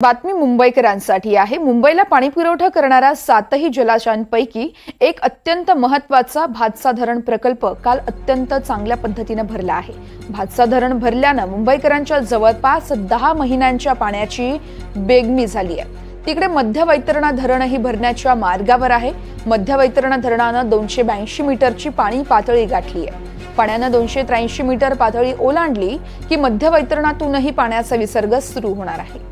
बातमी मुंबईकरांसाठी आहे। मुंबईला पाणी पुरवठा करणारा 7ही जलाशयांपैकी एक अत्यंत महत्त्वाचा भातसा धरण प्रकल्प काल अत्यंत चांगल्या पद्धतीने भरला आहे। भातसा धरण भरल्याने मुंबईकरांच्या जवळपास 10 महिन्यांच्या पाण्याची बेगमी झाली आहे। तिकडे मध्य वैतरणा धरणही भरण्याच्या मार्गावर आहे। मध्य वैतरणा धरणाने 282 मीटरची पाणी पातळी गाठली आहे। पाण्याने 283 मीटर पातळी ओलांडली की मध्य वैतरणातूनही पाण्याचा विसर्ग सुरू होणार आहे।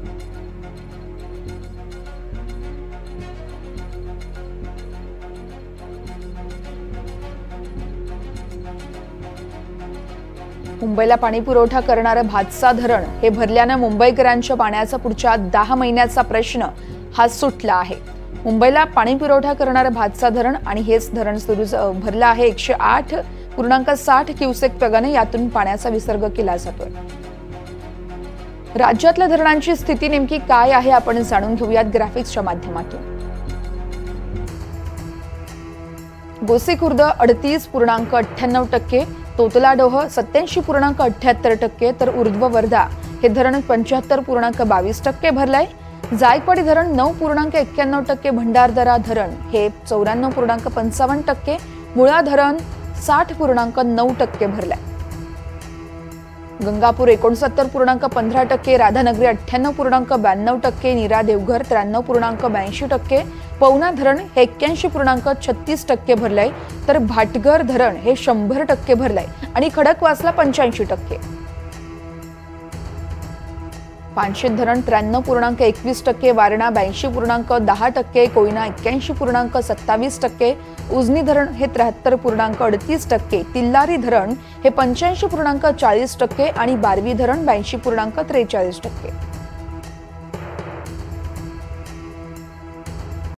मुंबईला पाणी पुरवठा करणारे भातसा धरण हे भरल्याने मुंबईकरांच्या पाण्याचा पुढच्या 10 महिन्याचा प्रश्न हा सुटला आहे। मुंबईला पाणी पुरवठा करणारे भातसा धरण आणि हेच धरण सुरू भरलं आहे। 108.60 क्युसेक वेगाने यातून पाण्याचा विसर्ग केला जातोय। राज्यातल्या धरणांची स्थिती नेमकी काय आहे आपण जाणून घेऊयात ग्राफिक्सच्या माध्यमातून। गोसीखुर्द 38.98%, तोतलाडोह 87.78%, तर ऊर्ध्व वर्धा हे धरण 75.22% भरलंय। जायकवाडी धरण 9.91%, भंडारदरा धरण हे 94.55%, मुळा धरण 60.9% भरलंय। गंगापूर 69.15%, राधानगरी 98.92%, नीरा देवघर 93.82%, पवना धरण हे 81.36% भरलंय, तर भाटघर धरण हे 100% भरलंय आणि खडकवासला 85%। पानशेत धरण 93.21%, वारणा 82.10%, कोयना 81.27%, उजनी धरण हे 73.38%, तिल्लारी धरण हे 85.40% आणि बारवी धरण 82.43%।